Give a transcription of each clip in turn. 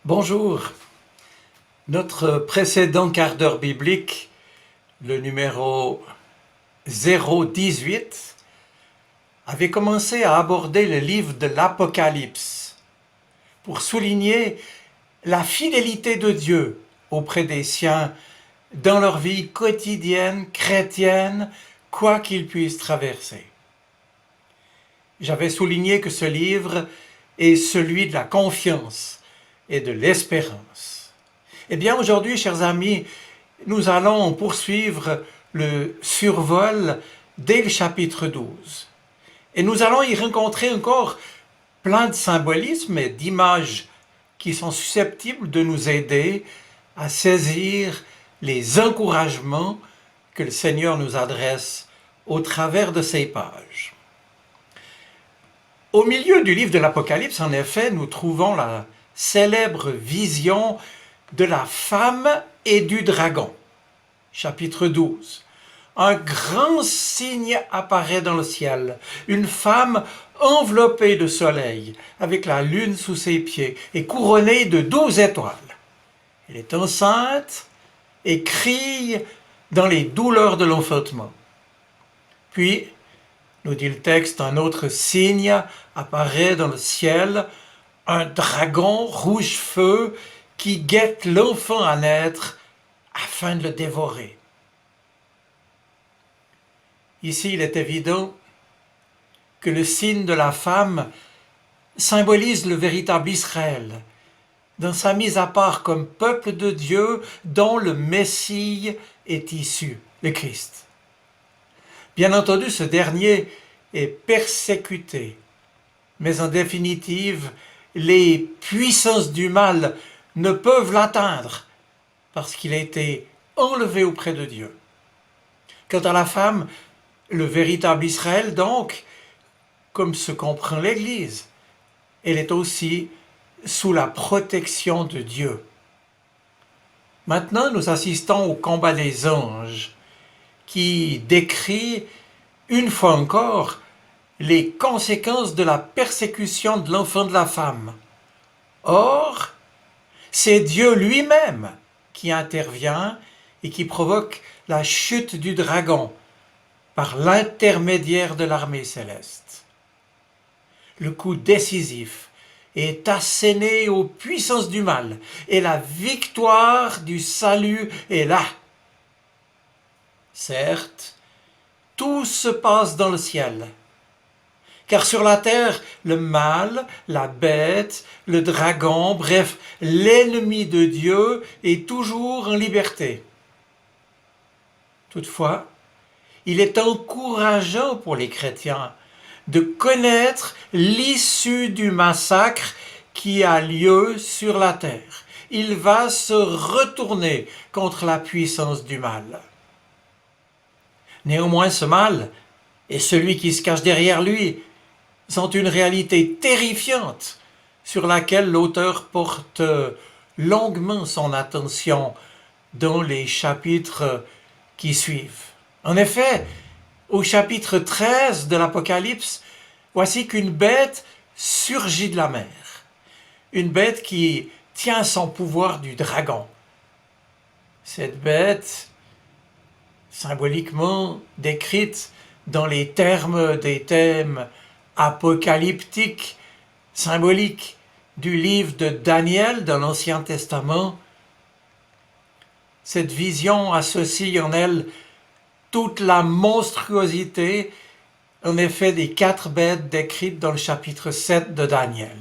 Bonjour. Notre précédent quart d'heure biblique, le numéro 018, avait commencé à aborder le livre de l'Apocalypse pour souligner la fidélité de Dieu auprès des siens dans leur vie quotidienne chrétienne, quoi qu'ils puissent traverser. J'avais souligné que ce livre est celui de la confiance et de l'espérance. Eh bien, aujourd'hui, chers amis, nous allons poursuivre le survol dès le chapitre 12. Et nous allons y rencontrer encore plein de symbolismes et d'images qui sont susceptibles de nous aider à saisir les encouragements que le Seigneur nous adresse au travers de ces pages. Au milieu du livre de l'Apocalypse, en effet, nous trouvons la célèbre vision de la femme et du dragon. Chapitre 12. Un grand signe apparaît dans le ciel, une femme enveloppée de soleil, avec la lune sous ses pieds et couronnée de 12 étoiles. Elle est enceinte et crie dans les douleurs de l'enfantement. Puis, nous dit le texte, un autre signe apparaît dans le ciel, un dragon rouge feu qui guette l'enfant à naître afin de le dévorer. Ici, il est évident que le signe de la femme symbolise le véritable Israël, dans sa mise à part comme peuple de Dieu dont le Messie est issu, le Christ. Bien entendu, ce dernier est persécuté, mais en définitive, les puissances du mal ne peuvent l'atteindre parce qu'il a été enlevé auprès de Dieu. Quant à la femme, le véritable Israël donc, comme se comprend l'Église, elle est aussi sous la protection de Dieu. Maintenant, nous assistons au combat des anges qui décrit une fois encore les conséquences de la persécution de l'enfant de la femme. Or, c'est Dieu lui-même qui intervient et qui provoque la chute du dragon par l'intermédiaire de l'armée céleste. Le coup décisif est asséné aux puissances du mal et la victoire du salut est là. Certes, tout se passe dans le ciel, car sur la terre, le mal, la bête, le dragon, bref, l'ennemi de Dieu est toujours en liberté. Toutefois, il est encourageant pour les chrétiens de connaître l'issue du massacre qui a lieu sur la terre. Il va se retourner contre la puissance du mal. Néanmoins, ce mal et celui qui se cache derrière lui sont une réalité terrifiante sur laquelle l'auteur porte longuement son attention dans les chapitres qui suivent. En effet, au chapitre 13 de l'Apocalypse, voici qu'une bête surgit de la mer. Une bête qui tient son pouvoir du dragon. Cette bête, symboliquement décrite dans les termes des thèmes apocalyptiques, symboliques du livre de Daniel dans l'Ancien Testament, cette vision associe en elle toute la monstruosité, en effet, des 4 bêtes décrites dans le chapitre 7 de Daniel.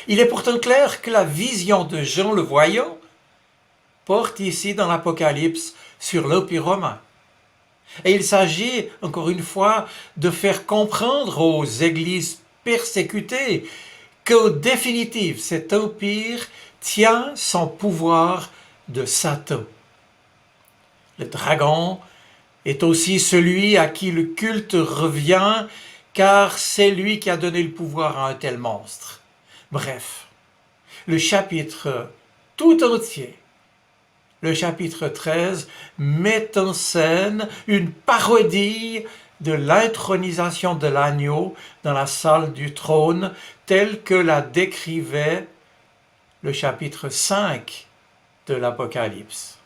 Il est pourtant clair que la vision de Jean le voyant porte ici dans l'Apocalypse sur l'Empire romain. Et il s'agit, encore une fois, de faire comprendre aux églises persécutées qu'en définitive, cet empire tient son pouvoir de Satan. Le dragon est aussi celui à qui le culte revient, car c'est lui qui a donné le pouvoir à un tel monstre. Bref, le chapitre tout entier, le chapitre 13, met en scène une parodie de l'intronisation de l'agneau dans la salle du trône, telle que la décrivait le chapitre 5 de l'Apocalypse.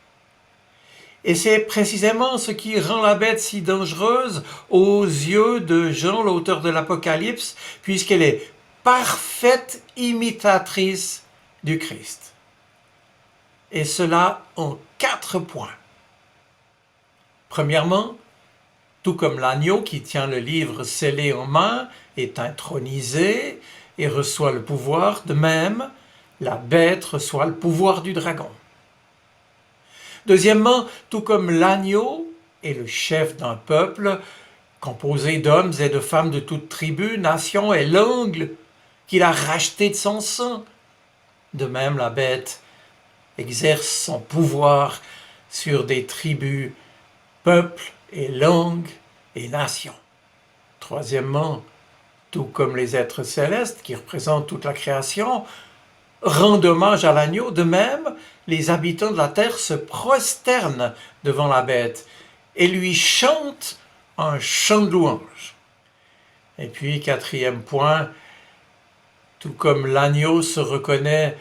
Et c'est précisément ce qui rend la bête si dangereuse aux yeux de Jean, l'auteur de l'Apocalypse, puisqu'elle est parfaite imitatrice du Christ. Et cela en 4 points. Premièrement, tout comme l'agneau qui tient le livre scellé en main est intronisé et reçoit le pouvoir, de même, la bête reçoit le pouvoir du dragon. Deuxièmement, tout comme l'agneau est le chef d'un peuple composé d'hommes et de femmes de toute tribu, nation et langue qu'il a racheté de son sang, de même la bête exerce son pouvoir sur des tribus, peuples et langues et nations. Troisièmement, tout comme les êtres célestes qui représentent toute la création, rendent hommage à l'agneau, de même, les habitants de la terre se prosternent devant la bête et lui chantent un chant de louange. Et puis, quatrième point, tout comme l'agneau se reconnaît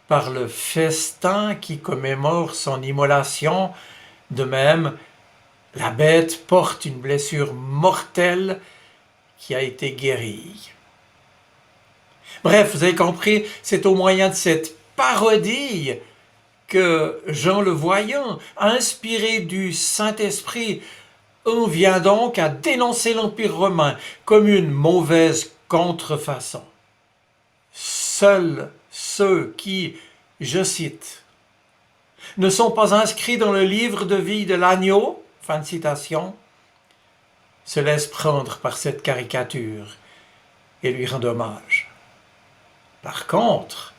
par le festin qui commémore son immolation, de même, la bête porte une blessure mortelle qui a été guérie. Bref, vous avez compris, c'est au moyen de cette parodie que Jean le Voyant, inspiré du Saint-Esprit, en vient donc à dénoncer l'Empire romain comme une mauvaise contrefaçon. Seuls ceux qui, je cite, ne sont pas inscrits dans le livre de vie de l'agneau, fin de citation, se laissent prendre par cette caricature et lui rendent hommage. Par contre,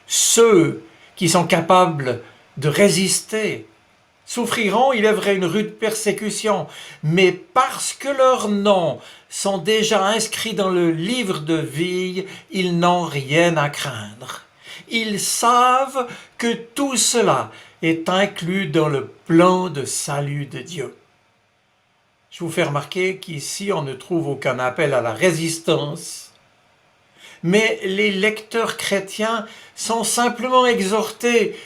ceux qui sont capables de résister souffriront, il est vrai, une rude persécution, mais parce que leurs noms sont déjà inscrits dans le livre de vie, ils n'ont rien à craindre. Ils savent que tout cela est inclus dans le plan de salut de Dieu. Je vous fais remarquer qu'ici, on ne trouve aucun appel à la résistance, mais les lecteurs chrétiens sont simplement exhortés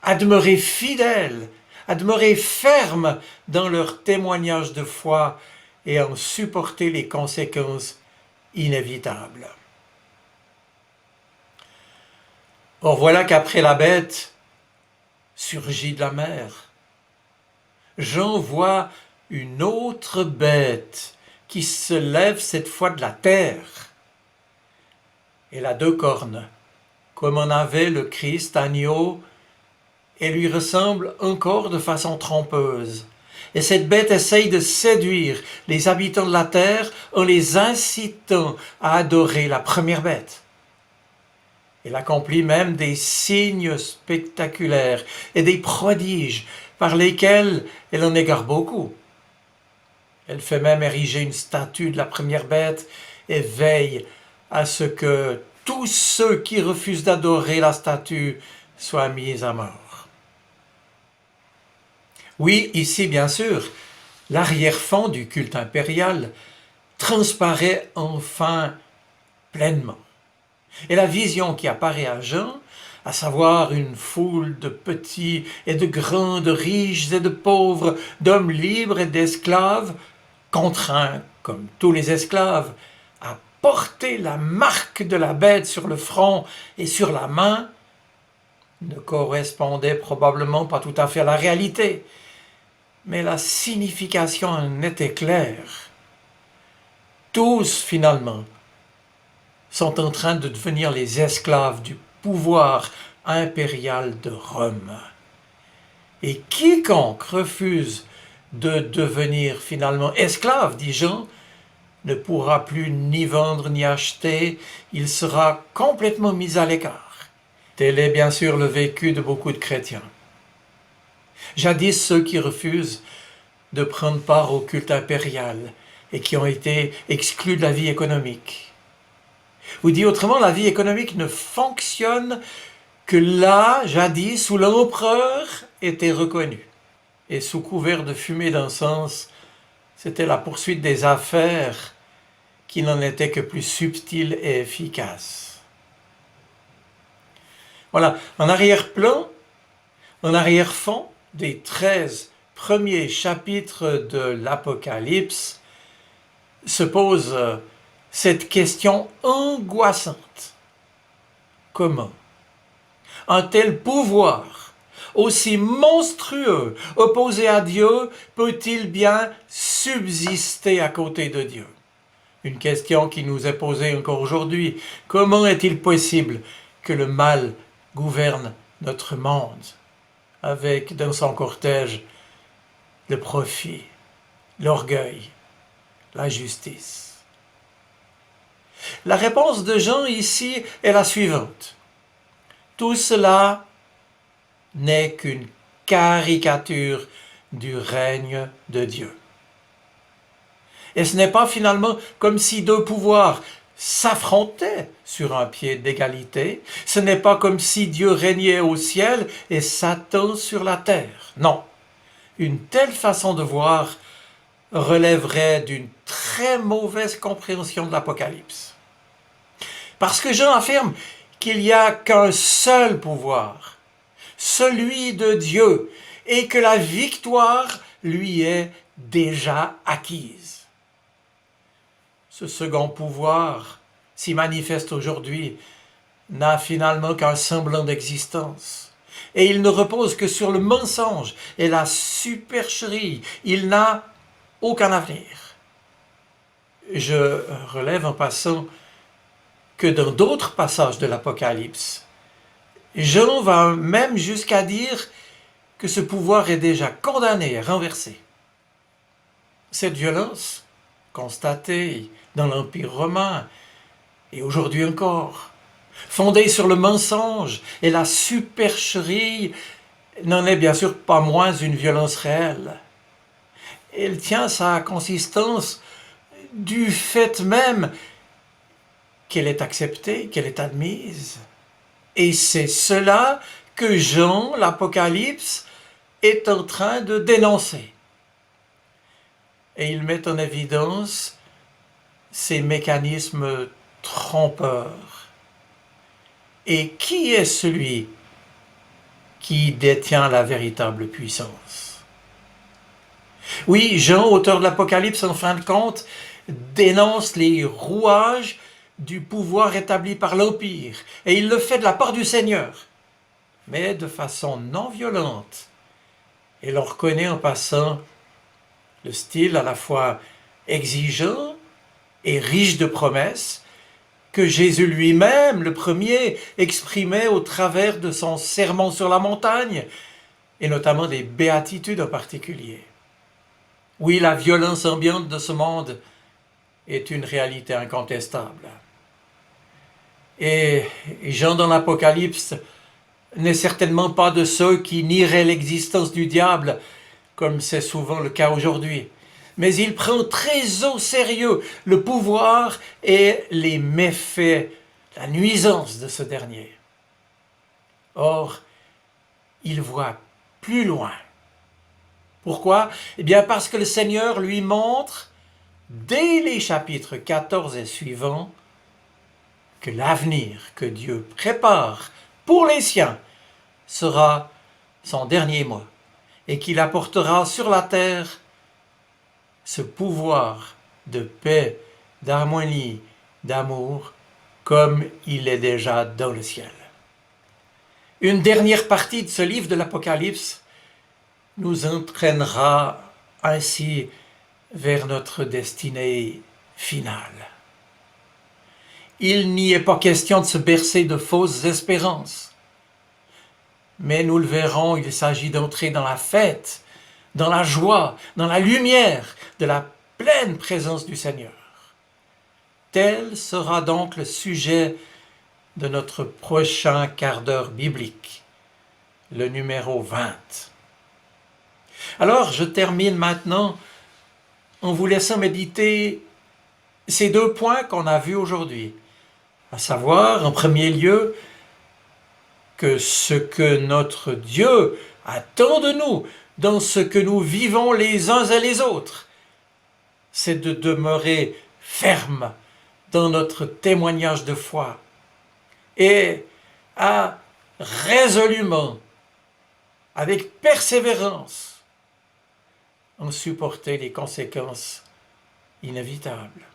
à demeurer fidèles, à demeurer fermes dans leur témoignage de foi et à en supporter les conséquences inévitables. Or voilà qu'après la bête surgit de la mer. Jean voit une autre bête qui se lève cette fois de la terre. Elle a 2 cornes, comme en avait le Christ agneau, et lui ressemble encore de façon trompeuse. Et cette bête essaye de séduire les habitants de la terre en les incitant à adorer la première bête. Elle accomplit même des signes spectaculaires et des prodiges par lesquels elle en égare beaucoup. Elle fait même ériger une statue de la première bête et veille à ce que tous ceux qui refusent d'adorer la statue soient mis à mort. Oui, ici, bien sûr, l'arrière-fond du culte impérial transparaît enfin pleinement. Et la vision qui apparaît à Jean, à savoir une foule de petits et de grands, de riches et de pauvres, d'hommes libres et d'esclaves, contraints, comme tous les esclaves, à porter la marque de la bête sur le front et sur la main, ne correspondait probablement pas tout à fait à la réalité, mais la signification en était claire. Tous, finalement, sont en train de devenir les esclaves du pouvoir impérial de Rome. Et quiconque refuse de devenir finalement esclave, dit Jean, ne pourra plus ni vendre ni acheter, il sera complètement mis à l'écart. Tel est bien sûr le vécu de beaucoup de chrétiens. Jadis, ceux qui refusent de prendre part au culte impérial et qui ont été exclus de la vie économique. Ou dit autrement, la vie économique ne fonctionne que là, jadis, où l'empereur était reconnu. Et sous couvert de fumée d'encens, c'était la poursuite des affaires qui n'en était que plus subtile et efficace. Voilà, en arrière-plan, en arrière-fond des 13 premiers chapitres de l'Apocalypse se pose cette question angoissante. Comment un tel pouvoir, aussi monstrueux, opposé à Dieu, peut-il bien subsister à côté de Dieu? Une question qui nous est posée encore aujourd'hui. Comment est-il possible que le mal gouverne notre monde, avec dans son cortège le profit, l'orgueil, la justice? La réponse de Jean ici est la suivante. Tout cela n'est qu'une caricature du règne de Dieu. Et ce n'est pas finalement comme si deux pouvoirs s'affrontaient sur un pied d'égalité. Ce n'est pas comme si Dieu régnait au ciel et Satan sur la terre. Non. Une telle façon de voir relèverait d'une très mauvaise compréhension de l'Apocalypse. Parce que Jean affirme qu'il n'y a qu'un seul pouvoir, celui de Dieu, et que la victoire lui est déjà acquise. Ce second pouvoir, si manifeste aujourd'hui, n'a finalement qu'un semblant d'existence. Et il ne repose que sur le mensonge et la supercherie. Il n'a aucun avenir. Je relève en passant que dans d'autres passages de l'Apocalypse, Jean va même jusqu'à dire que ce pouvoir est déjà condamné et renversé. Cette violence, constatée dans l'Empire romain et aujourd'hui encore, fondée sur le mensonge et la supercherie, n'en est bien sûr pas moins une violence réelle. Elle tient sa consistance du fait même qu'elle est acceptée, qu'elle est admise. Et c'est cela que Jean, l'Apocalypse, est en train de dénoncer. Et il met en évidence ces mécanismes trompeurs. Et qui est celui qui détient la véritable puissance? Oui, Jean, auteur de l'Apocalypse, en fin de compte, dénonce les rouages du pouvoir établi par l'Empire. Et il le fait de la part du Seigneur, mais de façon non violente. Et l'on reconnaît en passant le style à la fois exigeant et riche de promesses que Jésus lui-même, le premier, exprimait au travers de son sermon sur la montagne, et notamment des béatitudes en particulier. Oui, la violence ambiante de ce monde est une réalité incontestable. Et Jean dans l'Apocalypse n'est certainement pas de ceux qui nieraient l'existence du diable, comme c'est souvent le cas aujourd'hui. Mais il prend très au sérieux le pouvoir et les méfaits, la nuisance de ce dernier. Or, il voit plus loin. Pourquoi? Eh bien parce que le Seigneur lui montre, dès les chapitres 14 et suivants, que l'avenir que Dieu prépare pour les siens sera son dernier mot et qu'il apportera sur la terre ce pouvoir de paix, d'harmonie, d'amour, comme il est déjà dans le ciel. Une dernière partie de ce livre de l'Apocalypse nous entraînera ainsi vers notre destinée finale. Il n'y est pas question de se bercer de fausses espérances. Mais nous le verrons, il s'agit d'entrer dans la fête, dans la joie, dans la lumière de la pleine présence du Seigneur. Tel sera donc le sujet de notre prochain quart d'heure biblique, le numéro 20. Alors, je termine maintenant en vous laissant méditer ces deux points qu'on a vus aujourd'hui, à savoir, en premier lieu, que ce que notre Dieu attend de nous, dans ce que nous vivons les uns et les autres, c'est de demeurer ferme dans notre témoignage de foi et à résolument, avec persévérance, en supporter les conséquences inévitables.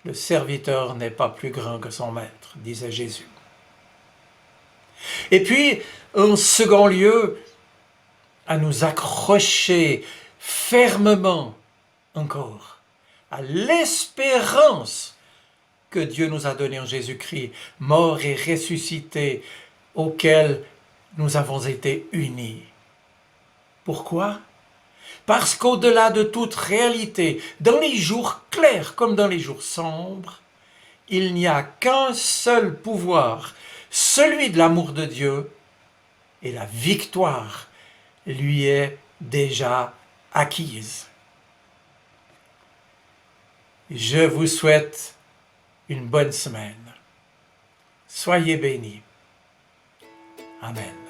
Le serviteur n'est pas plus grand que son maître, disait Jésus. Et puis, en second lieu, à nous accrocher fermement encore à l'espérance que Dieu nous a donnée en Jésus-Christ, mort et ressuscité, auquel nous avons été unis. Pourquoi? Parce qu'au-delà de toute réalité, dans les jours clairs comme dans les jours sombres, il n'y a qu'un seul pouvoir, celui de l'amour de Dieu, et la victoire lui est déjà acquise. Je vous souhaite une bonne semaine. Soyez bénis. Amen.